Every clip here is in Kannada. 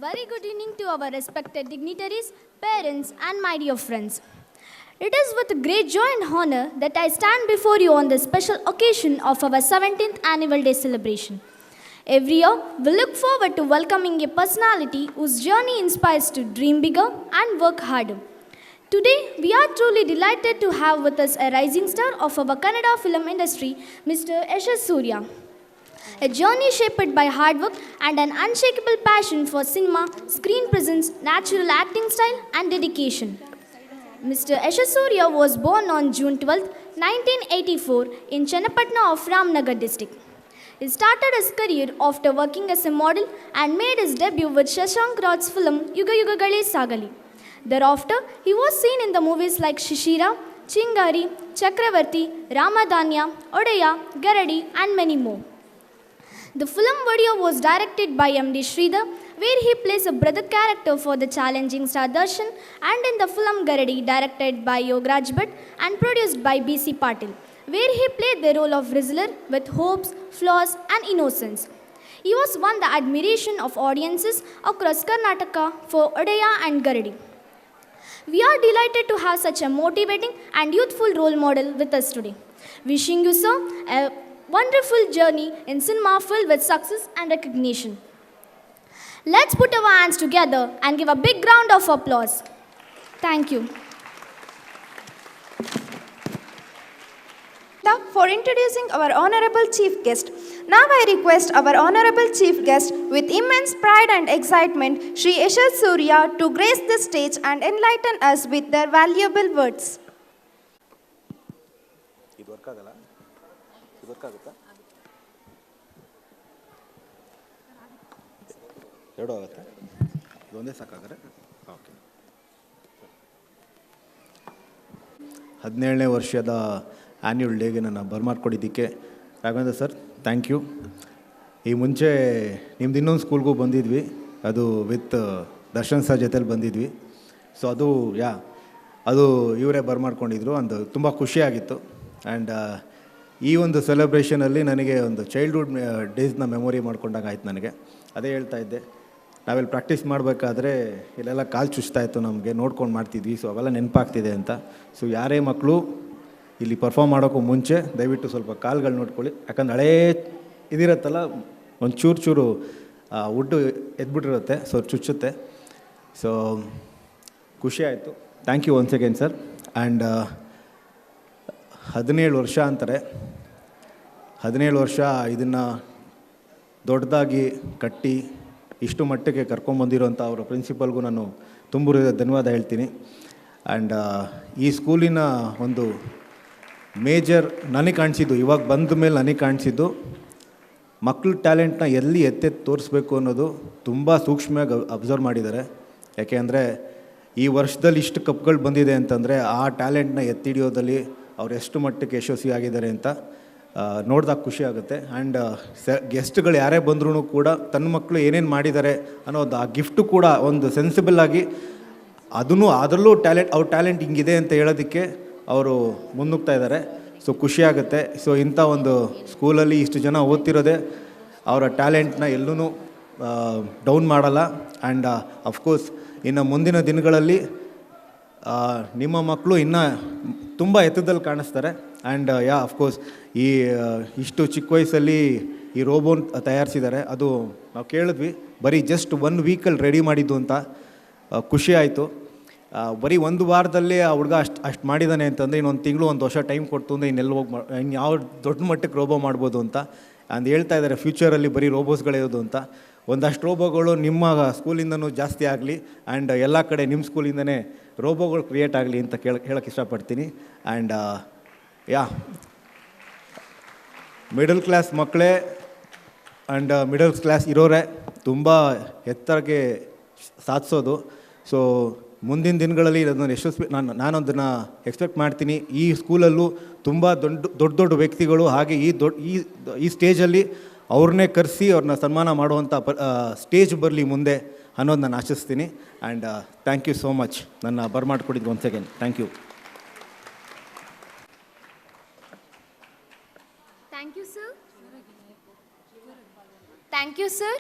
Very good evening to our respected dignitaries, parents, and my dear friends. It is with great joy and honor that I stand before you on the special occasion of our 17th Annual Day celebration. Every year, we look forward to welcoming a personality whose journey inspires to dream bigger and work harder. Today, we are truly delighted to have with us a rising star of our Kannada film industry, Mr. Yashash Surya. A journey shaped by hard work and an unshakable passion for cinema, screen presence, natural acting style, and dedication. Mr. Yashash Surya was born on June 12, 1984, in Chennapatna of Ramnagar district. He started his career after working as a model and made his debut with Shashank Raj's film Yuga Yuga Gale Sagali. Thereafter, he was seen in the movies like Shishira, Chingari, Chakravarti, Ramadanya, Odaya, Garadi, and many more. The film video was directed by M.D. Sridhar, where he plays a brother character for the challenging star Darshan, and in the film Garadi, directed by Yogaraj Bhatt and produced by B.C. Patil, where he played the role of Rizzler with hopes, flaws, and innocence. He was won the admiration of audiences across Karnataka for Odaya and Garadi. We are delighted to have such a motivating and youthful role model with us today. Wishing you, sir, a wonderful journey in cinema filled with success and recognition. Let's put our hands together and give a big round of applause. Thank you. For introducing our honorable chief guest. Now I request our honorable chief guest with immense pride and excitement, Shri Yashash Surya, to grace the stage and enlighten us with their valuable words. ಎರಡು ಆಗುತ್ತೆ ಇದೊಂದೇ ಸಾಕಾದರೆ ಓಕೆ 17ನೇ ವರ್ಷದ ಆ್ಯನ್ಯುವಲ್ ಡೇಗೆ ನನ್ನ ಬರ್ಮಾಡ್ಕೊಟ್ಟಿದ್ದಕ್ಕೆ ರಾಘವೇಂದ್ರ ಸರ್ ಥ್ಯಾಂಕ್ ಯು. ಈ ಮುಂಚೆ ನಿಮ್ದು ಇನ್ನೊಂದು ಸ್ಕೂಲ್ಗೂ ಬಂದಿದ್ವಿ, ಅದು ವಿತ್ ದರ್ಶನ್ ಸರ್ ಜೊತೆಲಿ ಬಂದಿದ್ವಿ. ಸೊ ಅದು ಇವರೇ ಬರ್ಮಾಡ್ಕೊಂಡಿದ್ರು, ಒಂದು ತುಂಬ ಖುಷಿಯಾಗಿತ್ತು. ಆ್ಯಂಡ್ ಈ ಒಂದು ಸೆಲೆಬ್ರೇಷನಲ್ಲಿ ನನಗೆ ಒಂದು ಚೈಲ್ಡ್ಹುಡ್ ಡೇಸ್ನ ಮೆಮೊರಿ ಮಾಡ್ಕೊಂಡಾಗ ಆಯ್ತು. ನನಗೆ ಅದೇ ಹೇಳ್ತಾ ಇದ್ದೆ, ನಾವೆಲ್ಲಿ ಪ್ರಾಕ್ಟೀಸ್ ಮಾಡಬೇಕಾದ್ರೆ ಇಲ್ಲೆಲ್ಲ ಕಾಲು ಚುಚ್ತಾಯಿತ್ತು, ನಮಗೆ ನೋಡ್ಕೊಂಡು ಮಾಡ್ತಿದ್ವಿ. ಸೊ ಅವೆಲ್ಲ ನೆನಪಾಗ್ತಿದೆ ಅಂತ. ಸೊ ಯಾರೇ ಮಕ್ಕಳು ಇಲ್ಲಿ ಪರ್ಫಾರ್ಮ್ ಮಾಡೋಕ್ಕೂ ಮುಂಚೆ ದಯವಿಟ್ಟು ಸ್ವಲ್ಪ ಕಾಲ್ಗಳು ನೋಡ್ಕೊಳ್ಳಿ, ಯಾಕಂದ್ರೆ ಹಳೇ ಇದಿರುತ್ತಲ್ಲ, ಒಂದು ಚೂರು ವುಡ್ಡು ಎದ್ಬಿಟ್ಟಿರುತ್ತೆ, ಸೊ ಚುಚ್ಚುತ್ತೆ. ಸೊ ಖುಷಿ ಆಯಿತು. Thank you once again sir. And 17 ವರ್ಷ ಅಂತಾರೆ, 17 ವರ್ಷ ಇದನ್ನು ದೊಡ್ಡದಾಗಿ ಕಟ್ಟಿ ಇಷ್ಟು ಮಟ್ಟಕ್ಕೆ ಕರ್ಕೊಂಬಂದಿರೋಂಥ ಅವರ ಪ್ರಿನ್ಸಿಪಲ್ಗೂ ನಾನು ತುಂಬ ಧನ್ಯವಾದ ಹೇಳ್ತೀನಿ. ಆ್ಯಂಡ್ ಈ ಸ್ಕೂಲಿನ ಒಂದು ಮೇಜರ್ ನನಗೆ ಕಾಣಿಸಿದ್ದು, ಇವಾಗ ಬಂದ ಮೇಲೆ ನನಗೆ ಕಾಣಿಸಿದ್ದು, ಮಕ್ಕಳ ಟ್ಯಾಲೆಂಟ್ನ ಎಲ್ಲಿ ಎತ್ತೆತ್ತು ತೋರಿಸ್ಬೇಕು ಅನ್ನೋದು ತುಂಬ ಸೂಕ್ಷ್ಮವಾಗಿ ಅಬ್ಸರ್ವ್ ಮಾಡಿದ್ದಾರೆ. ಯಾಕೆ ಅಂದರೆ ಈ ವರ್ಷದಲ್ಲಿ ಇಷ್ಟು ಕಪ್ಗಳು ಬಂದಿದೆ ಅಂತಂದರೆ ಆ ಟ್ಯಾಲೆಂಟ್ನ ಎತ್ತಿಡಿಯೋದಲ್ಲಿ ಅವ್ರು ಎಷ್ಟು ಮಟ್ಟಕ್ಕೆ ಯಶಸ್ವಿ ಆಗಿದ್ದಾರೆ ಅಂತ ನೋಡಿದಾಗ ಖುಷಿ ಆಗುತ್ತೆ. ಆ್ಯಂಡ್ ಗೆಸ್ಟ್ಗಳು ಯಾರೇ ಬಂದ್ರೂ ಕೂಡ ತನ್ನ ಮಕ್ಕಳು ಏನೇನು ಮಾಡಿದ್ದಾರೆ ಅನ್ನೋದು ಆ ಗಿಫ್ಟು ಕೂಡ ಒಂದು ಸೆನ್ಸಿಬಲ್ ಆಗಿ ಅದರಲ್ಲೂ ಅವ್ರ ಟ್ಯಾಲೆಂಟ್ ಹಿಂಗಿದೆ ಅಂತ ಹೇಳೋದಕ್ಕೆ ಅವರು ಮುನ್ನುಗ್ತಾ ಇದ್ದಾರೆ. ಸೊ ಖುಷಿಯಾಗುತ್ತೆ. ಸೊ ಇಂಥ ಒಂದು ಸ್ಕೂಲಲ್ಲಿ ಇಷ್ಟು ಜನ ಓದ್ತಿರೋದೆ ಅವರ ಟ್ಯಾಲೆಂಟ್ನ ಎಲ್ಲೂ ಡೌನ್ ಮಾಡಲ್ಲ. ಆ್ಯಂಡ್ ಅಫ್ಕೋರ್ಸ್ ಇನ್ನು ಮುಂದಿನ ದಿನಗಳಲ್ಲಿ ನಿಮ್ಮ ಮಕ್ಕಳು ಇನ್ನೂ ತುಂಬ ಎತ್ತರದಲ್ಲಿ ಕಾಣಿಸ್ತಾರೆ. ಆ್ಯಂಡ್ ಅಫ್ಕೋರ್ಸ್ ಇಷ್ಟು ಚಿಕ್ಕ ವಯಸ್ಸಲ್ಲಿ ಈ ರೋಬೋನ್ ತಯಾರಿಸಿದ್ದಾರೆ. ಅದು ನಾವು ಕೇಳಿದ್ವಿ, ಬರೀ ಜಸ್ಟ್ 1 ವೀಕಲ್ಲಿ ರೆಡಿ ಮಾಡಿದ್ದು ಅಂತ. ಖುಷಿ ಆಯಿತು. ಬರೀ 1 ವಾರದಲ್ಲೇ ಆ ಹುಡುಗ ಅಷ್ಟು ಮಾಡಿದ್ದಾನೆ ಅಂತಂದರೆ ಇನ್ನೊಂದು ತಿಂಗಳು 1 ವರ್ಷ ಟೈಮ್ ಕೊಡ್ತು ಅಂದರೆ ಯಾವ ದೊಡ್ಡ ಮಟ್ಟಕ್ಕೆ ರೋಬೋ ಮಾಡ್ಬೋದು ಅಂತ ಅಂದು ಹೇಳ್ತಾ ಇದ್ದಾರೆ. ಫ್ಯೂಚರಲ್ಲಿ ಬರೀ ರೋಬೋಸ್ಗಳಿರೋದು ಅಂತ. ಒಂದಷ್ಟು ರೋಬೋಗಳು ನಿಮ್ಮ ಸ್ಕೂಲಿಂದನೂ ಜಾಸ್ತಿ ಆಗಲಿ, ಆ್ಯಂಡ್ ಎಲ್ಲ ಕಡೆ ನಿಮ್ಮ ಸ್ಕೂಲಿಂದನೇ ರೋಬೋಗಳು ಕ್ರಿಯೇಟ್ ಆಗಲಿ ಅಂತ ಹೇಳೋಕ್ಕೆ ಇಷ್ಟಪಡ್ತೀನಿ. ಆ್ಯಂಡ್ ಮಿಡಲ್ ಕ್ಲಾಸ್ ಮಕ್ಕಳೇ ಆ್ಯಂಡ್ ಮಿಡಲ್ ಕ್ಲಾಸ್ ಇರೋರೇ ತುಂಬ ಎತ್ತರಕ್ಕೆ ಸಾಧಿಸೋದು. ಸೊ ಮುಂದಿನ ದಿನಗಳಲ್ಲಿ ಅದನ್ನು ಯಶಸ್ವಿ ನಾನು ಅದನ್ನು ಎಕ್ಸ್ಪೆಕ್ಟ್ ಮಾಡ್ತೀನಿ. ಈ ಸ್ಕೂಲಲ್ಲೂ ತುಂಬ ದೊಡ್ಡ ವ್ಯಕ್ತಿಗಳು ಹಾಗೆ ಈ ಸ್ಟೇಜಲ್ಲಿ ಅವ್ರನ್ನೇ ಕರೆಸಿ ಅವ್ರನ್ನ ಸನ್ಮಾನ ಮಾಡುವಂಥ ಸ್ಟೇಜ್ ಬರಲಿ ಮುಂದೆ ಅನ್ನೋದು ನಾನು ಆಶಿಸ್ತೀನಿ. And thank you so much ನನ್ನ ಬರ್ಮಾಡ್ಕೊಟ್ಟಿದ್ದು once again. Thank you. Thank you, sir. Thank you, sir.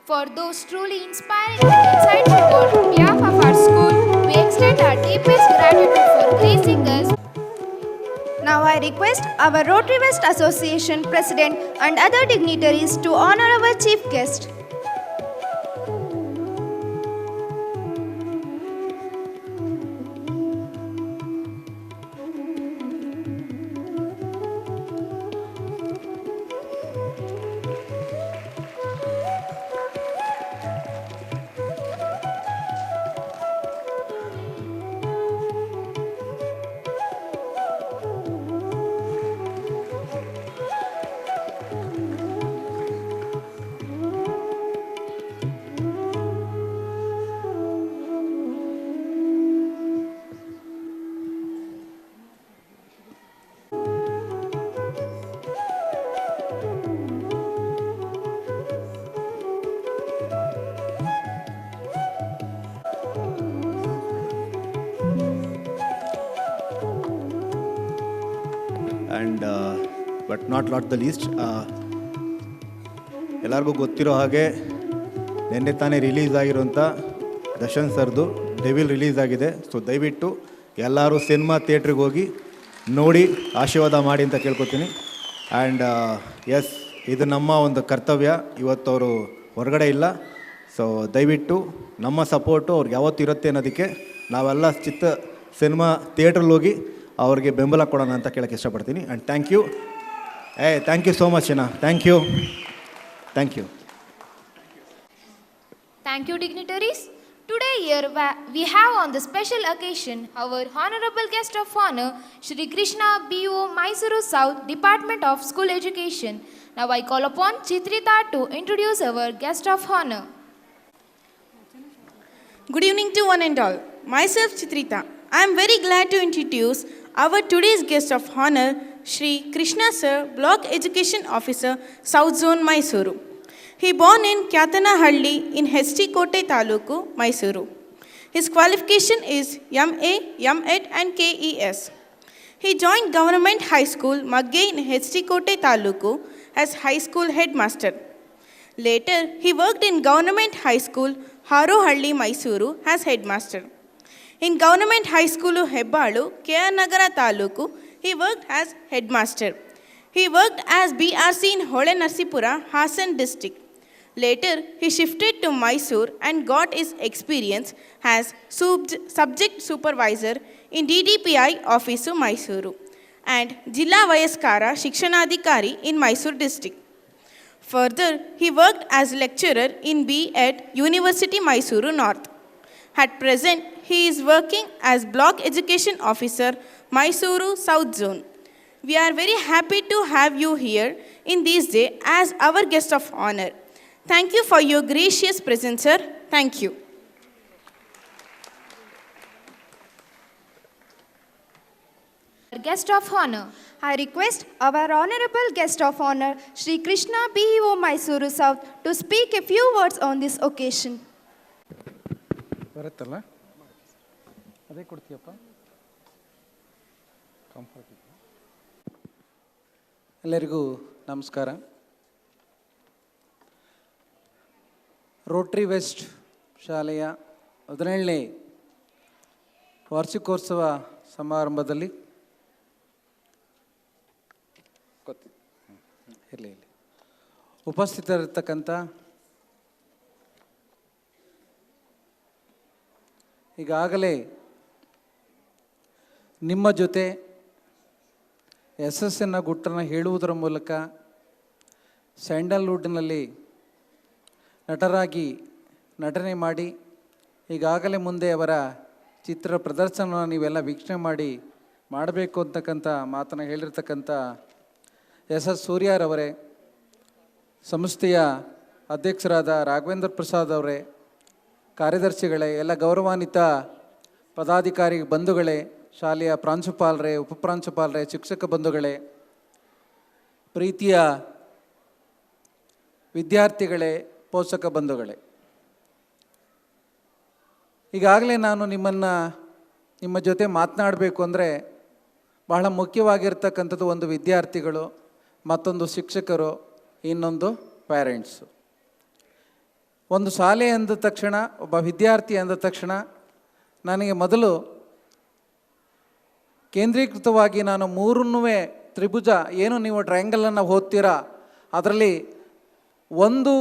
For those truly inspiring and insightful words on behalf of our school, we extend our deepest gratitude for gracing us. Now I request our Rotary West Association President and other dignitaries to honor our chief guest. And but not the least, ಎಲ್ಲರಿಗೂ ಗೊತ್ತಿರೋ ಹಾಗೆ ನಿನ್ನೆ ತಾನೇ ರಿಲೀಸ್ ಆಗಿರೋಂಥ ದರ್ಶನ್ ಸರ್ದು ಡೆವಿಲ್ ರಿಲೀಸ್ ಆಗಿದೆ. ಸೊ ದಯವಿಟ್ಟು ಎಲ್ಲರೂ ಸಿನಿಮಾ ಥಿಯೇಟ್ರಿಗೆ ಹೋಗಿ ನೋಡಿ ಆಶೀರ್ವಾದ ಮಾಡಿ ಅಂತ ಕೇಳ್ಕೊತೀನಿ. ಆ್ಯಂಡ್ ಎಸ್, ಇದು ನಮ್ಮ ಒಂದು ಕರ್ತವ್ಯ. ಇವತ್ತು ಅವರು ಹೊರಗಡೆ ಇಲ್ಲ. ಸೊ ದಯವಿಟ್ಟು ನಮ್ಮ ಸಪೋರ್ಟು ಅವ್ರಿಗೆ ಯಾವತ್ತೂ ಇರುತ್ತೆ ಅನ್ನೋದಕ್ಕೆ ನಾವೆಲ್ಲ ಸಿನಿಮಾ ಥಿಯೇಟ್ರಲ್ಲಿ ಹೋಗಿ ಅವ್ರಿಗೆ ಬೆಂಬಲ ಕೊಡೋಣ ಅಂತ ಕೇಳೋಕ್ಕೆ ಇಷ್ಟಪಡ್ತೀನಿ. And thank you. Thank you so much ಅಣ್ಣ. Thank you. Thank you, dignitaries. Today here we have on the special occasion our honorable guest of honor, Shri Krishna B.O. Mysuru South, Department of School Education. Now I call upon Chitrita to introduce our guest of honor. Good evening to one and all. Myself Chitrita. I am very glad to introduce our today's guest of honor, Shri Krishna Sir, Block Education Officer, South Zone, Mysuru. He born in Kyatanahalli in H.T. Kote Taluku, Mysuru. His qualification is MA, M.Ed and KES. He joined Government High School, Magge in H.T. Kote Taluku as High School Headmaster. Later, he worked in Government High School, Harohalli, Mysuru as Headmaster. In Government High School Hebbalu, K.R. Nagara Taluku, he worked as Headmaster. He worked as BRC in Hole Narsipura, Hassan District. Later, he shifted to Mysore and got his experience as Subject Supervisor in DDPI Office Mysuru and Jilla Vayaskara Shikshanadhikari in Mysore District. Further, he worked as lecturer in B.Ed University Mysuru North. At present, he is working as Block Education Officer, Mysuru South Zone. We are very happy to have you here in this day as our guest of honor. Thank you for your gracious presence, sir. Thank you. Guest of honor. I request our honorable guest of honor, Shri Krishna B.O. Mysuru South, to speak a few words on this occasion. ಬರುತ್ತಲ್ಲ ಅದೇ ಕೊಡ್ತೀಯಪ್ಪ. ಕಂಫರ್ಟ್. ಎಲ್ಲರಿಗೂ ನಮಸ್ಕಾರ. ರೋಟ್ರಿ ವೆಸ್ಟ್ ಶಾಲೆಯ 17ನೇ ವಾರ್ಷಿಕೋತ್ಸವ ಸಮಾರಂಭದಲ್ಲಿ ಇರಲಿ ಉಪಸ್ಥಿತರಿರ್ತಕ್ಕಂಥ ಈಗಾಗಲೇ ನಿಮ್ಮ ಜೊತೆ ಯಶಸ್ಸಿನ ಗುಟ್ಟನ್ನು ಹೇಳುವುದರ ಮೂಲಕ ಸ್ಯಾಂಡಲ್ವುಡ್ನಲ್ಲಿ ನಟರಾಗಿ ನಟನೆ ಮಾಡಿ ಈಗಾಗಲೇ ಮುಂದೆ ಅವರ ಚಿತ್ರ ಪ್ರದರ್ಶನವನ್ನು ನೀವೆಲ್ಲ ವೀಕ್ಷಣೆ ಮಾಡಬೇಕು ಅಂತಕ್ಕಂಥ ಮಾತನ್ನು ಹೇಳಿರ್ತಕ್ಕಂಥ ಎಸ್ ಸೂರ್ಯರವರೇ, ಸಂಸ್ಥೆಯ ಅಧ್ಯಕ್ಷರಾದ ರಾಘವೇಂದ್ರ ಪ್ರಸಾದ್ ಅವರೇ, ಕಾರ್ಯದರ್ಶಿಗಳೇ, ಎಲ್ಲ ಗೌರವಾನ್ವಿತ ಪದಾಧಿಕಾರಿ ಬಂಧುಗಳೇ, ಶಾಲೆಯ ಪ್ರಾಂಶುಪಾಲರೇ, ಉಪಪ್ರಾಂಶುಪಾಲರೇ, ಶಿಕ್ಷಕ ಬಂಧುಗಳೇ, ಪ್ರೀತಿಯ ವಿದ್ಯಾರ್ಥಿಗಳೇ, ಪೋಷಕ ಬಂಧುಗಳೇ, ಈಗಾಗಲೇ ನಾನು ನಿಮ್ಮ ಜೊತೆ ಮಾತನಾಡಬೇಕು ಅಂದರೆ ಬಹಳ ಮುಖ್ಯವಾಗಿರ್ತಕ್ಕಂಥದ್ದು ಒಂದು ವಿದ್ಯಾರ್ಥಿಗಳು, ಮತ್ತೊಂದು ಶಿಕ್ಷಕರು, ಇನ್ನೊಂದು ಪೇರೆಂಟ್ಸು. ಒಂದು ಶಾಲೆ ಅಂದ ತಕ್ಷಣ, ಒಬ್ಬ ವಿದ್ಯಾರ್ಥಿ ಅಂದ ತಕ್ಷಣ ನನಗೆ ಮೊದಲು ಕೇಂದ್ರೀಕೃತವಾಗಿ ನಾನು ಮೂರನ್ನೂ ತ್ರಿಭುಜ, ಏನು ನೀವು ಟ್ರಯಾಂಗಲನ್ನು ಓದ್ತೀರಾ ಅದರಲ್ಲಿ ಒಂದು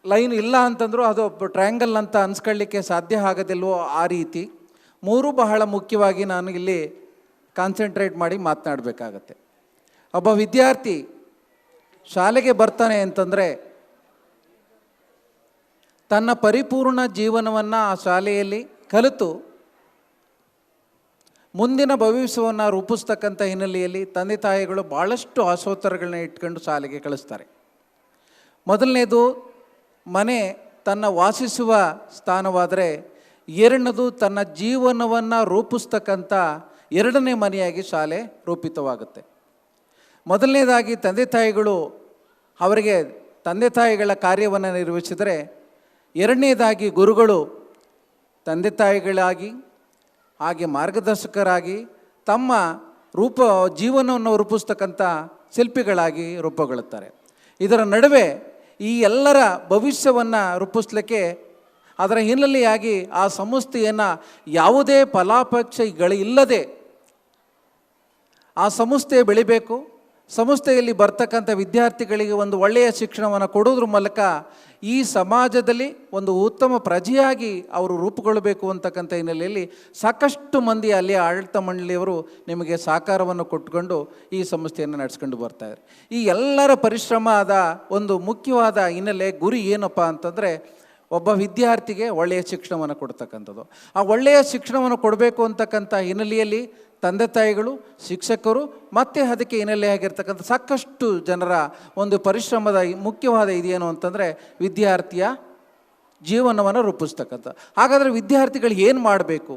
ಲೈನ್ ಇಲ್ಲ ಅಂತಂದರೂ ಅದು ಟ್ರಯಾಂಗಲ್ ಅಂತ ಅನ್ಸ್ಕೊಳ್ಳಿಕ್ಕೆ ಸಾಧ್ಯ ಆಗೋದಿಲ್ವೋ ಆ ರೀತಿ ಮೂರು ಬಹಳ ಮುಖ್ಯವಾಗಿ ನಾನು ಇಲ್ಲಿ ಕಾನ್ಸಂಟ್ರೇಟ್ ಮಾಡಿ ಮಾತನಾಡಬೇಕಾಗತ್ತೆ. ಒಬ್ಬ ವಿದ್ಯಾರ್ಥಿ ಶಾಲೆಗೆ ಬರ್ತಾನೆ ಅಂತಂದರೆ ತನ್ನ ಪರಿಪೂರ್ಣ ಜೀವನವನ್ನು ಆ ಶಾಲೆಯಲ್ಲಿ ಕಲಿತು ಮುಂದಿನ ಭವಿಷ್ಯವನ್ನು ರೂಪಿಸ್ತಕ್ಕಂಥ ಹಿನ್ನೆಲೆಯಲ್ಲಿ ತಂದೆ ತಾಯಿಗಳು ಭಾಳಷ್ಟು ಆಶೋತ್ತರಗಳನ್ನ ಇಟ್ಕೊಂಡು ಶಾಲೆಗೆ ಕಳಿಸ್ತಾರೆ. ಮೊದಲನೇದು ಮನೆ ತನ್ನ ವಾಸಿಸುವ ಸ್ಥಾನವಾದರೆ, ಎರಡನೇದು ತನ್ನ ಜೀವನವನ್ನು ರೂಪಿಸ್ತಕ್ಕಂಥ ಎರಡನೇ ಮನೆಯಾಗಿ ಶಾಲೆ ರೂಪಿತವಾಗುತ್ತೆ. ಮೊದಲನೇದಾಗಿ ತಂದೆ ತಾಯಿಗಳು ಅವರಿಗೆ ತಂದೆ ತಾಯಿಗಳ ಕಾರ್ಯವನ್ನು ನಿರ್ವಹಿಸಿದರೆ, ಎರಡನೇದಾಗಿ ಗುರುಗಳು ತಂದೆ ತಾಯಿಗಳಾಗಿ ಹಾಗೆ ಮಾರ್ಗದರ್ಶಕರಾಗಿ ತಮ್ಮ ಜೀವನವನ್ನು ರೂಪಿಸ್ತಕ್ಕಂಥ ಶಿಲ್ಪಿಗಳಾಗಿ ರೂಪುಗೊಳ್ಳುತ್ತಾರೆ. ಇದರ ನಡುವೆ ಈ ಎಲ್ಲರ ಭವಿಷ್ಯವನ್ನು ರೂಪಿಸಲಿಕ್ಕೆ ಅದರ ಹಿನ್ನೆಲೆಯಾಗಿ ಆ ಸಂಸ್ಥೆಯನ್ನು ಯಾವುದೇ ಫಲಾಪೇಕ್ಷೆಗಳಿಲ್ಲದೆ ಆ ಸಂಸ್ಥೆ ಬೆಳಿಬೇಕು. ಸಂಸ್ಥೆಯಲ್ಲಿ ಬರ್ತಕ್ಕಂಥ ವಿದ್ಯಾರ್ಥಿಗಳಿಗೆ ಒಂದು ಒಳ್ಳೆಯ ಶಿಕ್ಷಣವನ್ನು ಕೊಡೋದ್ರ ಮೂಲಕ ಈ ಸಮಾಜದಲ್ಲಿ ಒಂದು ಉತ್ತಮ ಪ್ರಜೆಯಾಗಿ ಅವರು ರೂಪುಗೊಳ್ಳಬೇಕು ಅಂತಕ್ಕಂಥ ಹಿನ್ನೆಲೆಯಲ್ಲಿ ಸಾಕಷ್ಟು ಮಂದಿ ಅಲ್ಲಿ ಆಡಳಿತ ಮಂಡಳಿಯವರು ನಿಮಗೆ ಸಹಕಾರವನ್ನು ಕೊಟ್ಟುಕೊಂಡು ಈ ಸಂಸ್ಥೆಯನ್ನು ನಡೆಸ್ಕೊಂಡು ಬರ್ತಾಯಿದ್ದಾರೆ. ಈ ಎಲ್ಲರ ಪರಿಶ್ರಮದ ಒಂದು ಮುಖ್ಯವಾದ ಹಿನ್ನೆಲೆ ಗುರಿ ಏನಪ್ಪ ಅಂತಂದರೆ, ಒಬ್ಬ ವಿದ್ಯಾರ್ಥಿಗೆ ಒಳ್ಳೆಯ ಶಿಕ್ಷಣವನ್ನು ಕೊಡ್ತಕ್ಕಂಥದ್ದು. ಆ ಒಳ್ಳೆಯ ಶಿಕ್ಷಣವನ್ನು ಕೊಡಬೇಕು ಅಂತಕ್ಕಂಥ ಹಿನ್ನೆಲೆಯಲ್ಲಿ ತಂದೆ ತಾಯಿಗಳು, ಶಿಕ್ಷಕರು ಮತ್ತು ಅದಕ್ಕೆ ಹಿನ್ನೆಲೆಯಾಗಿರ್ತಕ್ಕಂಥ ಸಾಕಷ್ಟು ಜನರ ಒಂದು ಪರಿಶ್ರಮದ ಮುಖ್ಯವಾದ ಇದೇನು ಅಂತಂದರೆ ವಿದ್ಯಾರ್ಥಿಯ ಜೀವನವನ್ನು ರೂಪಿಸ್ತಕ್ಕಂಥ. ಹಾಗಾದರೆ ವಿದ್ಯಾರ್ಥಿಗಳು ಏನು ಮಾಡಬೇಕು,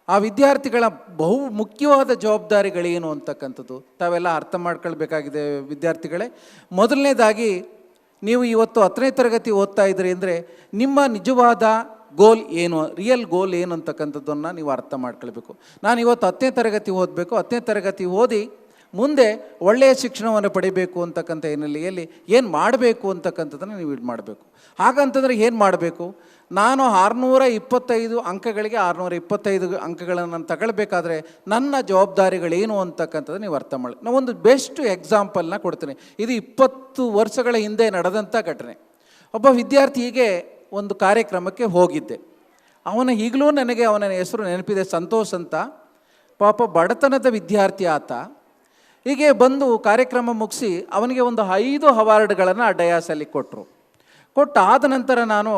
ಆ ವಿದ್ಯಾರ್ಥಿಗಳ ಬಹು ಮುಖ್ಯವಾದ ಜವಾಬ್ದಾರಿಗಳೇನು ಅಂತಕ್ಕಂಥದ್ದು ತಾವೆಲ್ಲ ಅರ್ಥ ಮಾಡ್ಕೊಳ್ಬೇಕಾಗಿದೆ ವಿದ್ಯಾರ್ಥಿಗಳೇ. ಮೊದಲನೇದಾಗಿ ನೀವು ಇವತ್ತು 10ನೇ ತರಗತಿ ಓದ್ತಾ ಇದ್ದೀರಿ ಅಂದರೆ ನಿಮ್ಮ ನಿಜವಾದ ಗೋಲ್ ಏನು, ರಿಯಲ್ ಗೋಲ್ ಏನು ಅಂತಕ್ಕಂಥದ್ದನ್ನು ನೀವು ಅರ್ಥ ಮಾಡ್ಕೊಳ್ಬೇಕು. ನಾನು ಇವತ್ತು 10ನೇ ತರಗತಿ ಓದಬೇಕು, 10ನೇ ತರಗತಿ ಓದಿ ಮುಂದೆ ಒಳ್ಳೆಯ ಶಿಕ್ಷಣವನ್ನು ಪಡಿಬೇಕು ಅಂತಕ್ಕಂಥ ಹಿನ್ನೆಲೆಯಲ್ಲಿ ಏನು ಮಾಡಬೇಕು ಅಂತಕ್ಕಂಥದ್ದನ್ನು ನೀವು ಇದು ಮಾಡಬೇಕು. ಹಾಗಂತಂದರೆ ಏನು ಮಾಡಬೇಕು, ನಾನು 625 ಅಂಕಗಳಿಗೆ 625 ಅಂಕಗಳನ್ನು ತಗೊಳ್ಬೇಕಾದ್ರೆ ನನ್ನ ಜವಾಬ್ದಾರಿಗಳೇನು ಅಂತಕ್ಕಂಥದ್ದು ನೀವು ಅರ್ಥ ಮಾಡಿ. ನಾವು ಒಂದು ಬೆಸ್ಟ್ ಎಕ್ಸಾಂಪಲ್ನ ಕೊಡ್ತೀನಿ. ಇದು 20 ವರ್ಷಗಳ ಹಿಂದೆ ನಡೆದಂಥ ಘಟನೆ. ಒಬ್ಬ ವಿದ್ಯಾರ್ಥಿಗೆ ಒಂದು ಕಾರ್ಯಕ್ರಮಕ್ಕೆ ಹೋಗಿದ್ದೆ. ಈಗಲೂ ನನಗೆ ಅವನ ಹೆಸರು ನೆನಪಿದೆ, ಸಂತೋಷ್ ಅಂತ. ಪಾಪ ಬಡತನದ ವಿದ್ಯಾರ್ಥಿ ಆತ. ಹೀಗೆ ಬಂದು ಕಾರ್ಯಕ್ರಮ ಮುಗಿಸಿ ಅವನಿಗೆ ಒಂದು 5 ಅವಾರ್ಡ್ಗಳನ್ನು ಆ ಡಯಾಸಲ್ಲಿ ಕೊಟ್ಟಾದ ನಂತರ ನಾನು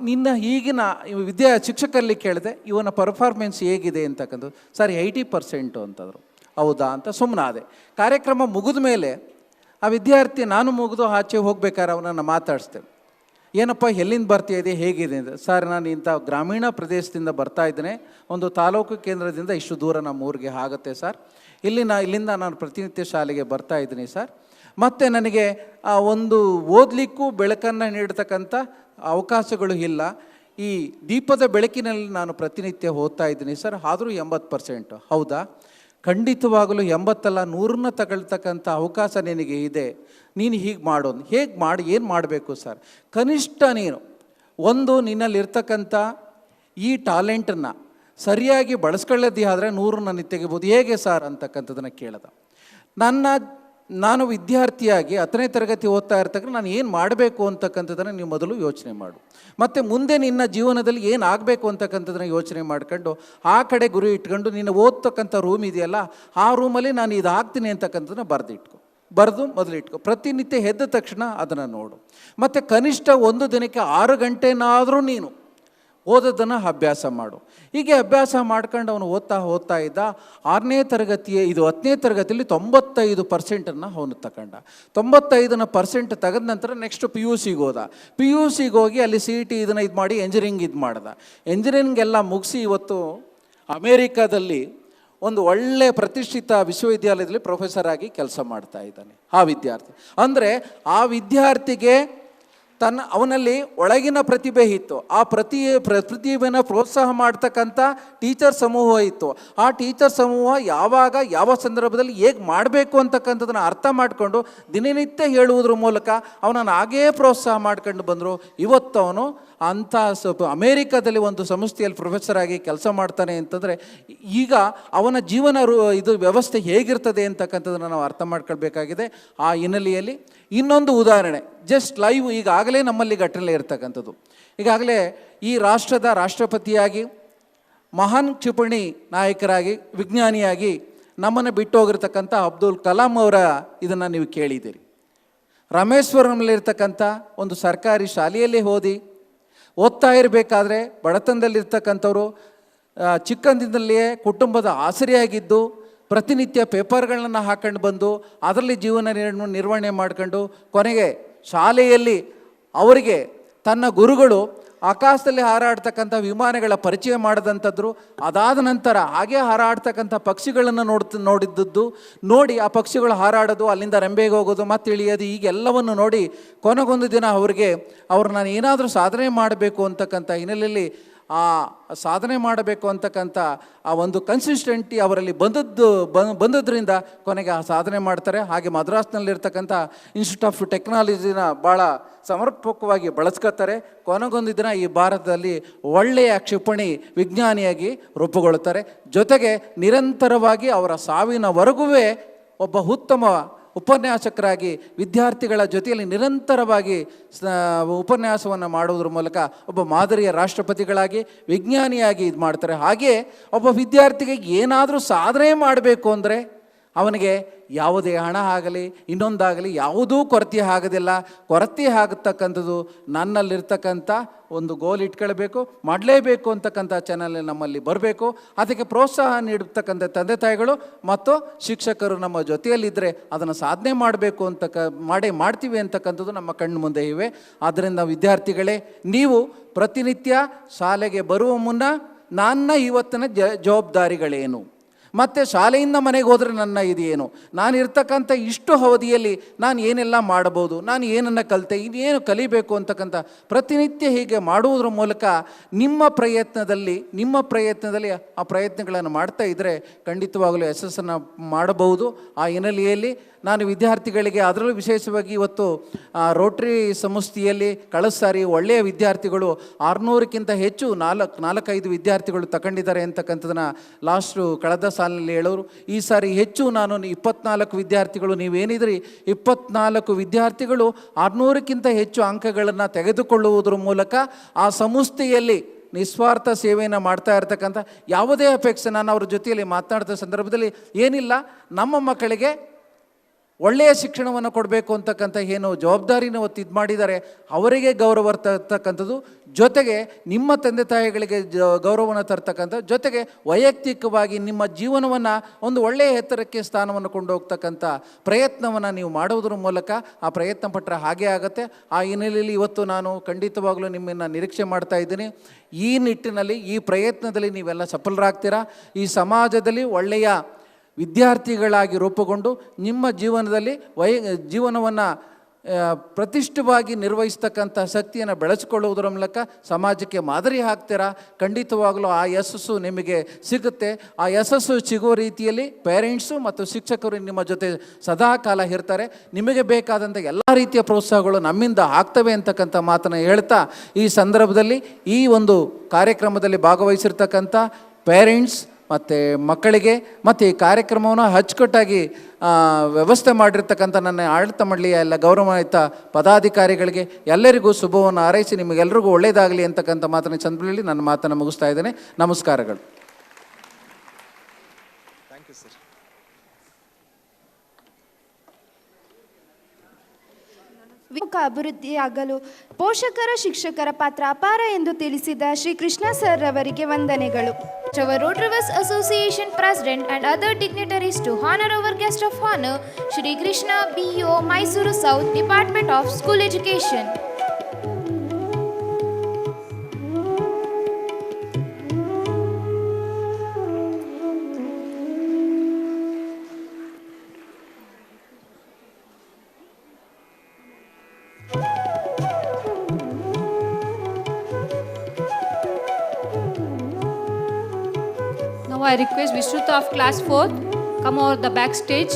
ನಿನ್ನ ಈಗಿನ ಶಿಕ್ಷಕರಲ್ಲಿ ಕೇಳಿದೆ, ಇವನ ಪರ್ಫಾರ್ಮೆನ್ಸ್ ಹೇಗಿದೆ ಅಂತಕ್ಕಂಥದ್ದು. ಸರ್ 80% ಅಂತಂದರು. ಹೌದಾ ಅಂತ ಸುಮ್ಮನಾದೆ. ಕಾರ್ಯಕ್ರಮ ಮುಗಿದ ಮೇಲೆ ಆ ವಿದ್ಯಾರ್ಥಿ ನಾನು ಮುಗಿದು ಆಚೆ ಹೋಗ್ಬೇಕಾದ್ರೆ ಅವನನ್ನು ಮಾತಾಡಿಸ್ದೆ. ಏನಪ್ಪ ಎಲ್ಲಿಂದ ಬರ್ತಾ ಇದೆ, ಹೇಗಿದೆ ಅಂತ. ಸರ್ ನಾನು ಇಂಥ ಗ್ರಾಮೀಣ ಪ್ರದೇಶದಿಂದ ಬರ್ತಾ ಇದ್ದೇನೆ, ಒಂದು ತಾಲೂಕು ಕೇಂದ್ರದಿಂದ ಇಷ್ಟು ದೂರ ನಮ್ಮ ಊರಿಗೆ ಆಗುತ್ತೆ ಸರ್. ಇಲ್ಲಿಂದ ನಾನು ಪ್ರತಿನಿತ್ಯ ಶಾಲೆಗೆ ಬರ್ತಾ ಇದ್ದೀನಿ ಸರ್. ಮತ್ತು ನನಗೆ ಒಂದು ಓದಲಿಕ್ಕೂ ಬೆಳಕನ್ನು ನೀಡತಕ್ಕಂಥ ಅವಕಾಶಗಳು ಇಲ್ಲ. ಈ ದೀಪದ ಬೆಳಕಿನಲ್ಲಿ ನಾನು ಪ್ರತಿನಿತ್ಯ ಓದ್ತಾ ಇದ್ದೀನಿ ಸರ್. ಆದರೂ 80%. ಹೌದಾ, ಖಂಡಿತವಾಗಲೂ 80 ಅಲ್ಲ 100ನ್ನ ತಗೊಳ್ತಕ್ಕಂಥ ಅವಕಾಶ ನಿನಗೆ ಇದೆ. ನೀನು ಹೀಗೆ ಮಾಡೋದು, ಏನು ಮಾಡಬೇಕು ಸರ್? ಕನಿಷ್ಠ ನೀನು ನಿನ್ನಲ್ಲಿರ್ತಕ್ಕಂಥ ಈ ಟ್ಯಾಲೆಂಟನ್ನು ಸರಿಯಾಗಿ ಬಳಸ್ಕೊಳ್ಳೋದೇ ಆದರೆ 100 ನೀನು ತೆಗಿಬೋದು. ಹೇಗೆ ಸರ್ ಅಂತಕ್ಕಂಥದ್ದನ್ನು ಕೇಳಿದ. ನಾನು ವಿದ್ಯಾರ್ಥಿಯಾಗಿ 10ನೇ ತರಗತಿ ಓದ್ತಾ ಇರ್ತಕ್ಕ ನಾನು ಏನು ಮಾಡಬೇಕು ಅಂತಕ್ಕಂಥದ್ದನ್ನು ನೀವು ಮೊದಲು ಯೋಚನೆ ಮಾಡು. ಮತ್ತು ಮುಂದೆ ನಿನ್ನ ಜೀವನದಲ್ಲಿ ಏನು ಆಗಬೇಕು ಅಂತಕ್ಕಂಥದ್ದನ್ನು ಯೋಚನೆ ಮಾಡ್ಕೊಂಡು ಆ ಕಡೆ ಗುರಿ ಇಟ್ಕೊಂಡು ನೀನು ಓದ್ತಕ್ಕಂಥ ರೂಮ್ ಇದೆಯಲ್ಲ, ಆ ರೂಮಲ್ಲಿ ನಾನು ಇದು ಆಗ್ತೀನಿ ಅಂತಕ್ಕಂಥದ್ದನ್ನು ಬರೆದು ಮೊದಲು ಇಟ್ಕೊ. ಪ್ರತಿನಿತ್ಯ ಎದ್ದ ತಕ್ಷಣ ಅದನ್ನು ನೋಡು. ಮತ್ತು ಕನಿಷ್ಠ ಒಂದು ದಿನಕ್ಕೆ 6 ಗಂಟೆನಾದರೂ ನೀನು ಓದೋದನ್ನು ಅಭ್ಯಾಸ ಮಾಡು. ಹೀಗೆ ಅಭ್ಯಾಸ ಮಾಡ್ಕೊಂಡು ಅವನು ಓದ್ತಾ ಇದ್ದ. 10ನೇ ತರಗತಿಯಲ್ಲಿ 95% ಅವನು ತಗೊಂಡ. 95% ತೆಗೆದ ನಂತರ ನೆಕ್ಸ್ಟ್ PUCಗೆ ಹೋದ. PUCಗೆ ಹೋಗಿ ಅಲ್ಲಿ CET ಇದನ್ನು ಇದು ಮಾಡಿ ಎಂಜಿನಿಯರಿಂಗ್ ಮಾಡ್ದ. ಎಂಜಿನಿಯರಿಂಗ್ ಎಲ್ಲ ಮುಗಿಸಿ ಇವತ್ತು ಅಮೇರಿಕಾದಲ್ಲಿ ಒಂದು ಒಳ್ಳೆಯ ಪ್ರತಿಷ್ಠಿತ ವಿಶ್ವವಿದ್ಯಾಲಯದಲ್ಲಿ ಪ್ರೊಫೆಸರ್ ಆಗಿ ಕೆಲಸ ಮಾಡ್ತಾ ಇದ್ದಾನೆ ಆ ವಿದ್ಯಾರ್ಥಿ. ಅಂದರೆ ಆ ವಿದ್ಯಾರ್ಥಿಗೆ ಅವನಲ್ಲಿ ಒಳಗಿನ ಪ್ರತಿಭೆ ಇತ್ತು. ಆ ಪ್ರತಿಭೆನ ಪ್ರೋತ್ಸಾಹ ಮಾಡ್ತಕ್ಕಂಥ ಟೀಚರ್ ಸಮೂಹ ಇತ್ತು. ಆ ಟೀಚರ್ ಸಮೂಹ ಯಾವಾಗ ಯಾವ ಸಂದರ್ಭದಲ್ಲಿ ಹೇಗೆ ಮಾಡಬೇಕು ಅಂತಕ್ಕಂಥದ್ದನ್ನು ಅರ್ಥ ಮಾಡಿಕೊಂಡು ದಿನನಿತ್ಯ ಹೇಳುವುದ್ರ ಮೂಲಕ ಅವನನ್ನು ಹಾಗೇ ಪ್ರೋತ್ಸಾಹ ಮಾಡ್ಕೊಂಡು ಬಂದರು. ಇವತ್ತು ಅವನು ಅಂಥ ಅಮೇರಿಕಾದಲ್ಲಿ ಒಂದು ಸಂಸ್ಥೆಯಲ್ಲಿ ಪ್ರೊಫೆಸರ್ ಆಗಿ ಕೆಲಸ ಮಾಡ್ತಾನೆ ಅಂತಂದರೆ ಈಗ ಅವನ ಜೀವನ ಇದು ವ್ಯವಸ್ಥೆ ಹೇಗಿರ್ತದೆ ಅಂತಕ್ಕಂಥದ್ದನ್ನು ನಾವು ಅರ್ಥ ಮಾಡ್ಕೊಳ್ಬೇಕಾಗಿದೆ. ಆ ಹಿನ್ನೆಲೆಯಲ್ಲಿ ಇನ್ನೊಂದು ಉದಾಹರಣೆ ಜಸ್ಟ್ ಲೈವ್ ಈಗಾಗಲೇ ನಮ್ಮಲ್ಲಿ ಘಟನೆ ಇರ್ತಕ್ಕಂಥದ್ದು. ಈಗಾಗಲೇ ಈ ರಾಷ್ಟ್ರದ ರಾಷ್ಟ್ರಪತಿಯಾಗಿ ಮಹಾನ್ ಕ್ಷಿಪಣಿ ನಾಯಕರಾಗಿ ವಿಜ್ಞಾನಿಯಾಗಿ ನಮ್ಮನ್ನು ಬಿಟ್ಟು ಹೋಗಿರ್ತಕ್ಕಂಥ ಅಬ್ದುಲ್ ಕಲಾಂ ಅವರ ಇದನ್ನು ನೀವು ಕೇಳಿದ್ದೀರಿ. ರಾಮೇಶ್ವರಂನಲ್ಲಿರ್ತಕ್ಕಂಥ ಒಂದು ಸರ್ಕಾರಿ ಶಾಲೆಯಲ್ಲಿ ಓದ್ತಾ ಇರಬೇಕಾದ್ರೆ ಬಡತನದಲ್ಲಿರ್ತಕ್ಕಂಥವ್ರು ಚಿಕ್ಕಂದಿನಲ್ಲಿಯೇ ಕುಟುಂಬದ ಆಸರೆಯಾಗಿದ್ದು ಪ್ರತಿನಿತ್ಯ ಪೇಪರ್ಗಳನ್ನು ಹಾಕೊಂಡು ಬಂದು ಅದರಲ್ಲಿ ಜೀವನ ನಿರ್ವಹಣೆ ಮಾಡ್ಕೊಂಡು ಕೊನೆಗೆ ಶಾಲೆಯಲ್ಲಿ ಅವರಿಗೆ ತನ್ನ ಗುರುಗಳು ಆಕಾಶದಲ್ಲಿ ಹಾರಾಡ್ತಕ್ಕಂಥ ವಿಮಾನಗಳ ಪರಿಚಯ ಮಾಡಿದಂಥದ್ರು. ಅದಾದ ನಂತರ ಹಾಗೆ ಹಾರಾಡ್ತಕ್ಕಂಥ ಪಕ್ಷಿಗಳನ್ನು ನೋಡಿ ಆ ಪಕ್ಷಿಗಳು ಹಾರಾಡೋದು, ಅಲ್ಲಿಂದ ರೆಂಬೆಗೆ ಹೋಗೋದು, ಮತ್ತೆ ಇಳಿಯೋದು, ಹೀಗೆಲ್ಲವನ್ನು ನೋಡಿ ಕೊನೆಗೊಂದು ದಿನ ನಾನು ಏನಾದರೂ ಸಾಧನೆ ಮಾಡಬೇಕು ಅಂತಕ್ಕಂಥ ಹಿನ್ನೆಲೆಯಲ್ಲಿ ಆ ಸಾಧನೆ ಮಾಡಬೇಕು ಅಂತಕ್ಕಂಥ ಆ ಒಂದು ಕನ್ಸಿಸ್ಟೆಂಟಿ ಅವರಲ್ಲಿ ಬಂದದ್ರಿಂದ ಕೊನೆಗೆ ಆ ಸಾಧನೆ ಮಾಡ್ತಾರೆ. ಹಾಗೆ ಮದ್ರಾಸ್ನಲ್ಲಿರ್ತಕ್ಕಂಥ ಇನ್ಸ್ಟಿಟ್ಯೂಟ್ ಆಫ್ ಟೆಕ್ನಾಲಜಿನ ಭಾಳ ಸಮರ್ಪಕವಾಗಿ ಬಳಸ್ಕೊತಾರೆ. ಕೊನೆಗೊಂದು ದಿನ ಈ ಭಾರತದಲ್ಲಿ ಒಳ್ಳೆಯ ಕ್ಷಿಪಣಿ ವಿಜ್ಞಾನಿಯಾಗಿ ರೂಪುಗೊಳ್ಳುತ್ತಾರೆ. ಜೊತೆಗೆ ನಿರಂತರವಾಗಿ ಅವರ ಸಾವಿನವರೆಗೂ ಒಬ್ಬ ಉತ್ತಮ ಉಪನ್ಯಾಸಕರಾಗಿ ವಿದ್ಯಾರ್ಥಿಗಳ ಜೊತೆಯಲ್ಲಿ ನಿರಂತರವಾಗಿ ಉಪನ್ಯಾಸವನ್ನು ಮಾಡುವುದರ ಮೂಲಕ ಒಬ್ಬ ಮಾದರಿಯ ರಾಷ್ಟ್ರಪತಿಗಳಾಗಿ ವಿಜ್ಞಾನಿಯಾಗಿ ಇದು ಮಾಡ್ತಾರೆ. ಹಾಗೆ ಒಬ್ಬ ವಿದ್ಯಾರ್ಥಿಗೆ ಏನಾದರೂ ಸಾಧನೆ ಮಾಡಬೇಕು ಅಂದರೆ ಅವನಿಗೆ ಯಾವುದೇ ಹಣ ಆಗಲಿ ಇನ್ನೊಂದಾಗಲಿ ಯಾವುದೂ ಕೊರತೆ ಆಗೋದಿಲ್ಲ. ಕೊರತೆ ಆಗತಕ್ಕಂಥದ್ದು ನನ್ನಲ್ಲಿರ್ತಕ್ಕಂಥ ಒಂದು ಗೋಲ್ ಇಟ್ಕೊಳ್ಬೇಕು, ಮಾಡಲೇಬೇಕು ಅಂತಕ್ಕಂಥ ಚಾನಲ್ ನಮ್ಮಲ್ಲಿ ಬರಬೇಕು. ಅದಕ್ಕೆ ಪ್ರೋತ್ಸಾಹ ನೀಡತಕ್ಕಂಥ ತಂದೆ ತಾಯಿಗಳು ಮತ್ತು ಶಿಕ್ಷಕರು ನಮ್ಮ ಜೊತೆಯಲ್ಲಿದ್ದರೆ ಅದನ್ನು ಸಾಧನೆ ಮಾಡಬೇಕು ಮಾಡ್ತೀವಿ ಅಂತಕ್ಕಂಥದ್ದು ನಮ್ಮ ಕಣ್ಣು ಮುಂದೆ ಇವೆ. ಆದ್ದರಿಂದ ವಿದ್ಯಾರ್ಥಿಗಳೇ, ನೀವು ಪ್ರತಿನಿತ್ಯ ಶಾಲೆಗೆ ಬರುವ ಮುನ್ನ ನನ್ನ ಇವತ್ತಿನ ಜವಾಬ್ದಾರಿಗಳೇನು, ಮತ್ತು ಶಾಲೆಯಿಂದ ಮನೆಗೆ ಹೋದರೆ ನನ್ನ ಇದೇನು, ನಾನು ಇರ್ತಕ್ಕಂಥ ಇಷ್ಟು ಅವಧಿಯಲ್ಲಿ ನಾನು ಏನೆಲ್ಲ ಮಾಡ್ಬೋದು, ನಾನು ಏನನ್ನು ಕಲಿತೆ, ಇನ್ನೇನು ಕಲಿಬೇಕು ಅಂತಕ್ಕಂಥ ಪ್ರತಿನಿತ್ಯ ಹೀಗೆ ಮಾಡುವುದರ ಮೂಲಕ ನಿಮ್ಮ ಪ್ರಯತ್ನದಲ್ಲಿ ಆ ಪ್ರಯತ್ನಗಳನ್ನು ಮಾಡ್ತಾ ಇದ್ದರೆ ಖಂಡಿತವಾಗಲೂ ಯಶಸ್ಸನ್ನು ಮಾಡಬಹುದು. ಆ ಹಿನ್ನೆಲೆಯಲ್ಲಿ ನಾನು ವಿದ್ಯಾರ್ಥಿಗಳಿಗೆ, ಅದರಲ್ಲೂ ವಿಶೇಷವಾಗಿ ಇವತ್ತು ರೋಟ್ರಿ ಸಂಸ್ಥೆಯಲ್ಲಿ ಕಳೆದ ಸಾರಿ ಒಳ್ಳೆಯ ವಿದ್ಯಾರ್ಥಿಗಳು 600ಕ್ಕಿಂತ ಹೆಚ್ಚು 4-5 ವಿದ್ಯಾರ್ಥಿಗಳು ತಗೊಂಡಿದ್ದಾರೆ ಅಂತಕ್ಕಂಥದ್ದನ್ನು ಕಳೆದ ಸಾಲಿನಲ್ಲಿ ಹೇಳೋರು. ಈ ಸಾರಿ ಹೆಚ್ಚು ನಾನು 24 ವಿದ್ಯಾರ್ಥಿಗಳು, ನೀವೇನಿದ್ರಿ 24 ವಿದ್ಯಾರ್ಥಿಗಳು 600ಕ್ಕಿಂತ ಹೆಚ್ಚು ಅಂಕಗಳನ್ನು ತೆಗೆದುಕೊಳ್ಳುವುದರ ಮೂಲಕ ಆ ಸಂಸ್ಥೆಯಲ್ಲಿ ನಿಸ್ವಾರ್ಥ ಸೇವೆಯನ್ನು ಮಾಡ್ತಾ ಇರ್ತಕ್ಕಂಥ ಯಾವುದೇ ಅಪೇಕ್ಷೆ, ನಾನು ಅವ್ರ ಜೊತೆಯಲ್ಲಿ ಮಾತನಾಡ್ತಾ ಸಂದರ್ಭದಲ್ಲಿ ಏನಿಲ್ಲ, ನಮ್ಮ ಮಕ್ಕಳಿಗೆ ಒಳ್ಳೆಯ ಶಿಕ್ಷಣವನ್ನು ಕೊಡಬೇಕು ಅಂತಕ್ಕಂಥ ಏನು ಜವಾಬ್ದಾರಿನ ಇದು ಮಾಡಿದ್ದಾರೆ ಅವರಿಗೆ ಗೌರವ ತರ್ತಕ್ಕಂಥದ್ದು, ಜೊತೆಗೆ ನಿಮ್ಮ ತಂದೆ ತಾಯಿಗಳಿಗೆ ಗೌರವವನ್ನು ತರ್ತಕ್ಕಂಥ, ಜೊತೆಗೆ ವೈಯಕ್ತಿಕವಾಗಿ ನಿಮ್ಮ ಜೀವನವನ್ನು ಒಂದು ಒಳ್ಳೆಯ ಎತ್ತರಕ್ಕೆ ಸ್ಥಾನವನ್ನು ಕೊಂಡೋಗ್ತಕ್ಕಂಥ ಪ್ರಯತ್ನವನ್ನು ನೀವು ಮಾಡುವುದರ ಮೂಲಕ ಆ ಪ್ರಯತ್ನ ಪಟ್ಟರೆ ಹಾಗೇ ಆಗುತ್ತೆ. ಆ ಹಿನ್ನೆಲೆಯಲ್ಲಿ ಇವತ್ತು ನಾನು ಖಂಡಿತವಾಗಲೂ ನಿಮ್ಮನ್ನು ನಿರೀಕ್ಷೆ ಮಾಡ್ತಾ ಇದ್ದೀನಿ. ಈ ನಿಟ್ಟಿನಲ್ಲಿ, ಈ ಪ್ರಯತ್ನದಲ್ಲಿ ನೀವೆಲ್ಲ ಸಫಲರಾಗ್ತೀರಾ. ಈ ಸಮಾಜದಲ್ಲಿ ಒಳ್ಳೆಯ ವಿದ್ಯಾರ್ಥಿಗಳಾಗಿ ರೂಪುಗೊಂಡು ನಿಮ್ಮ ಜೀವನವನ್ನು ಪ್ರತಿಷ್ಠವಾಗಿ ನಿರ್ವಹಿಸ್ತಕ್ಕಂಥ ಶಕ್ತಿಯನ್ನು ಬೆಳೆಸಿಕೊಳ್ಳುವುದರ ಮೂಲಕ ಸಮಾಜಕ್ಕೆ ಮಾದರಿ ಹಾಕ್ತೀರಾ. ಖಂಡಿತವಾಗಲೂ ಆ ಯಶಸ್ಸು ನಿಮಗೆ ಸಿಗುತ್ತೆ. ಆ ಯಶಸ್ಸು ಸಿಗುವ ರೀತಿಯಲ್ಲಿ ಪೇರೆಂಟ್ಸು ಮತ್ತು ಶಿಕ್ಷಕರು ನಿಮ್ಮ ಜೊತೆ ಸದಾ ಕಾಲ ಇರ್ತಾರೆ. ನಿಮಗೆ ಬೇಕಾದಂಥ ಎಲ್ಲ ರೀತಿಯ ಪ್ರೋತ್ಸಾಹಗಳು ನಮ್ಮಿಂದ ಆಗ್ತವೆ ಅಂತಕ್ಕಂಥ ಮಾತನ್ನು ಹೇಳ್ತಾ, ಈ ಸಂದರ್ಭದಲ್ಲಿ ಈ ಒಂದು ಕಾರ್ಯಕ್ರಮದಲ್ಲಿ ಭಾಗವಹಿಸಿರ್ತಕ್ಕಂಥ ಪೇರೆಂಟ್ಸ್ ಮತ್ತು ಮಕ್ಕಳಿಗೆ ಮತ್ತು ಈ ಕಾರ್ಯಕ್ರಮವನ್ನು ಅಚ್ಚುಕಟ್ಟಾಗಿ ವ್ಯವಸ್ಥೆ ಮಾಡಿರ್ತಕ್ಕಂಥ ನನ್ನ ಆಡಳಿತ ಮಂಡಳಿಯ ಎಲ್ಲ ಗೌರವಾನ್ವಿತ ಪದಾಧಿಕಾರಿಗಳಿಗೆ ಎಲ್ಲರಿಗೂ ಶುಭವನ್ನು ಹಾರೈಸಿ ನಿಮಗೆಲ್ಲರಿಗೂ ಒಳ್ಳೆಯದಾಗಲಿ ಅಂತಕ್ಕಂಥ ಮಾತನ್ನು ಸಂದರ್ಭದಲ್ಲಿ ನನ್ನ ಮಾತನ್ನು ಮುಗಿಸ್ತಾ ಇದ್ದೇನೆ. ನಮಸ್ಕಾರಗಳು. ಅಭಿವೃದ್ಧಿಯಾಗಲು ಪೋಷಕರ ಶಿಕ್ಷಕರ ಪಾತ್ರ ಅಪಾರ ಎಂದು ತಿಳಿಸಿದ ಶ್ರೀ ಕೃಷ್ಣ ಸರ್ ಅವರಿಗೆ ವಂದನೆಗಳು. Our Rotarivers Association President and other dignitaries to honor our guest of honor, Shri Krishna B.O. Mysuru South, Department of School Education. I request Vishruta of class 4th come over the backstage.